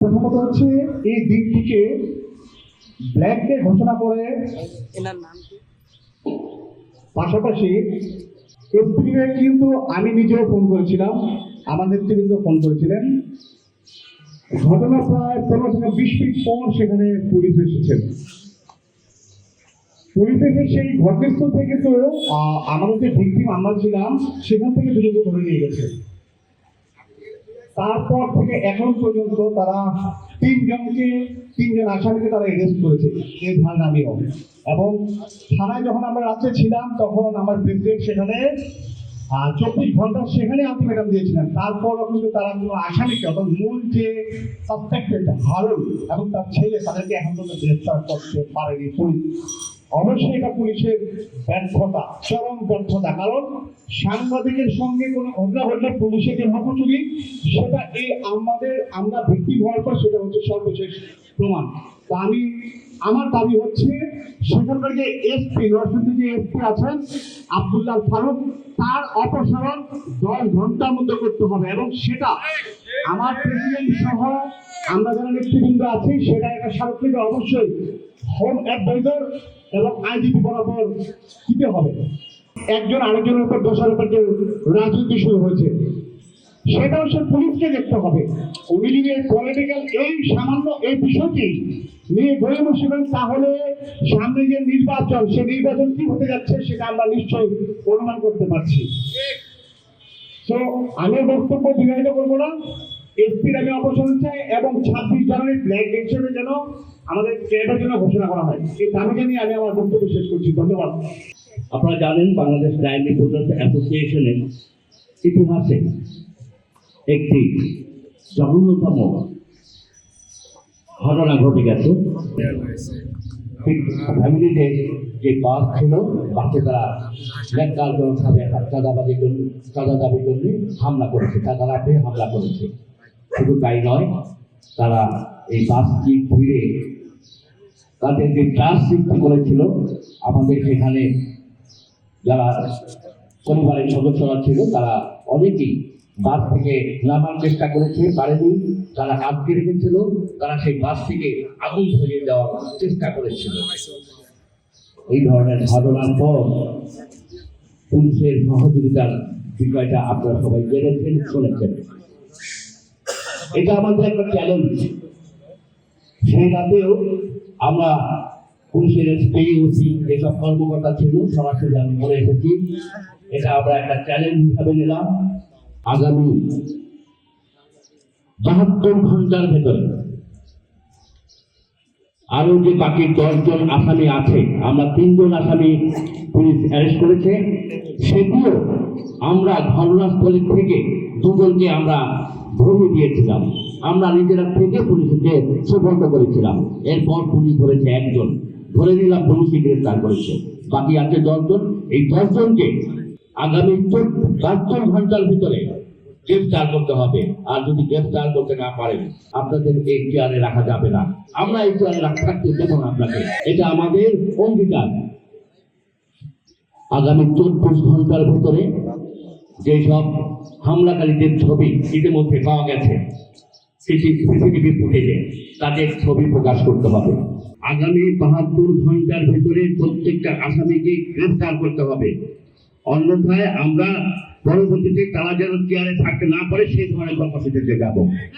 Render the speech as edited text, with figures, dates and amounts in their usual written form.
প্রথমত হচ্ছে এই দিনটিকে ব্ল্যাক ডে ঘোষণা করে পাশাপাশি এপ্রিলে কিন্তু আমি নিজেও ফোন করেছিলাম, আমার নেতৃবৃন্দ ফোন করেছিলেন। ঘটনা প্রায় 15 থেকে 20 মিনিট পর সেখানে পুলিশ এসেছেন। পুলিশ এসে সেই ঘটনাস্থল থেকে তো আমাদের যে ভিকটিম আমরা ছিলাম সেখান থেকে দুজনকে ধরে নিয়ে গেছে। তারপর থেকে এখন পর্যন্ত তারা তিনজন আসামিকে তারা অ্যারেস্ট করেছে, এই ধারণা আমিও। এবং থানায় যখন আমরা রাত্রে ছিলাম তখন আমার প্রেসিডেন্ট সেখানে 24 ঘন্টা সেখানে আলটিমেটাম দিয়েছিলেন। তারপরও কিন্তু তারা কোনো আসামিকে অর্থাৎ মূল যে সাসপেক্টেড হারুন এবং তার ছেলে তাদেরকে এখন পর্যন্ত গ্রেফতার করতে পারেনি পুলিশ। অবশ্যই এটা পুলিশের ব্যর্থতা, চরম ব্যর্থতা। কারণ সাংবাদিকের সঙ্গে কোনো ঘটনা ঘটলে পুলিশের যে হকচুরি, সেটা আমরা ভিত্তি হওয়ার পর সেটা হচ্ছে সর্বশেষ প্রমাণ। তো আমার দাবি হচ্ছে সেখানকার যে এসপি নরসিংদী যে এসপি আছেন আব্দুল্লাহ ফারুক, তার অপসারণ 10 ঘন্টার মধ্যে করতে হবে। এবং সেটা আমার প্রেসিডেন্ট সহ আমরা যারা নেতৃবৃন্দ আছি সেটা একটা স্মারকলিপি অবশ্যই হোম অ্যাডভাইজার এবং আইজিপি বরাবর দিতে হবে। একজন আরেকজনের উপর দোষার উপর যে রাজনীতি শুরু হয়েছে সেটাও সে পুলিশকে দেখতে হবে। উনি যদি পলিটিক্যাল এই সামান্য এই বিষয়টি নিয়ে গড়ে বসেবেন তাহলে সামনে যে নির্বাচন, সে নির্বাচন কি হতে যাচ্ছে সেটা আমরা নিশ্চয়ই অনুমান করতে পারছি। তো আমি বক্তব্য দীর্ঘায়িত করবো না, এসপির আমি অপসারণ চাই এবং 26 জানুয়ারি ব্ল্যাক ডে হিসেবে যেন আমাদের ক্যাডের জন্য ঘোষণা করা হয়, এই দাবিকে নিয়ে আমি আমার বক্তব্য শেষ করছি। ধন্যবাদ। আপনারা জানেন বাংলাদেশ ক্রাইম রিপোর্টার্স অ্যাসোসিয়েশনের ইতিহাসে একটি জঘন্যতম ঘটনা ঘটে গেছে। ফ্যামিলিতে যে বাস ছিল, বাসে তারা ন্যাক্কারজনকভাবে চাঁদা দাবি করলে হামলা করেছে, চাঁদা রাখে হামলা করেছে। শুধু তাই নয়, তারা এই বাসটি ঘিরে তাদের যে ট্রাস সৃষ্টি করেছিল, আমাদের সেখানে যারা পরিবারের সদস্যরা ছিল তারা অনেকেই বাস থেকে নামার চেষ্টা করেছে, পারেনি। তারা আটকে রেখেছিল, তারা সেই বাস থেকে আগুন ধরিয়ে দেওয়ার চেষ্টা করেছিল। এই ধরনের ঘটনার পর পুলিশের সহযোগিতার বিষয়টা আপনারা সবাই জেনেছেন, শুনেছেন। এটা আমাদের একটা চ্যালেঞ্জ। সেই রাতেও আমরা পুলিশের এসপি, ওসি যেসব কর্মকর্তা ছিল সরাসরি আমি বলে এসেছি, এটা আমরা একটা চ্যালেঞ্জ হিসাবে নিলাম। আগামী 72 ঘন্টার ভেতরে আরো যে বাকি 10 জন আসামি আছে, আমরা 3 জন আসামি পুলিশ অ্যারেস্ট করেছে, সেগুলো আমরা ঘটনাস্থলের থেকে 2 জনকে আমরা ধরে দিয়েছিলাম, আমরা নিজেরা থেকে পুলিশকে সুপর্দ করেছিলাম। এরপর পুলিশ ধরেছে 1 জন, ধরে নিলাম পুলিশকে গ্রেফতার করেছে, বাকি আছে 10 জন। এই 10 জনকে আগামী 72 ঘন্টার ভিতরে গ্রেফতার করতে হবে। আর যদি গ্রেফতার করতে না পারেন, আপনাদের এই চেয়ারে রাখা যাবে না, আমরা এই চেয়ারে রাখতে দেবো না আপনাকে। এটা আমাদের অঙ্গীকার। আগামী 24 ঘন্টার ভিতরে যেসব হামলাকারীদের ছবি ইতিমধ্যে পাওয়া গেছে সিসিটিভি ফুটেজে, তাদের ছবি প্রকাশ করতে হবে। আগামী 72 ঘন্টার ভিতরে প্রত্যেকটা আসামিকে গ্রেফতার করতে হবে। অন্যথায় আমরা পরবর্তীতে তারা যেন চেয়ারে থাকতে না পারে সেই ধরনের কর্মসূচিতে যাব।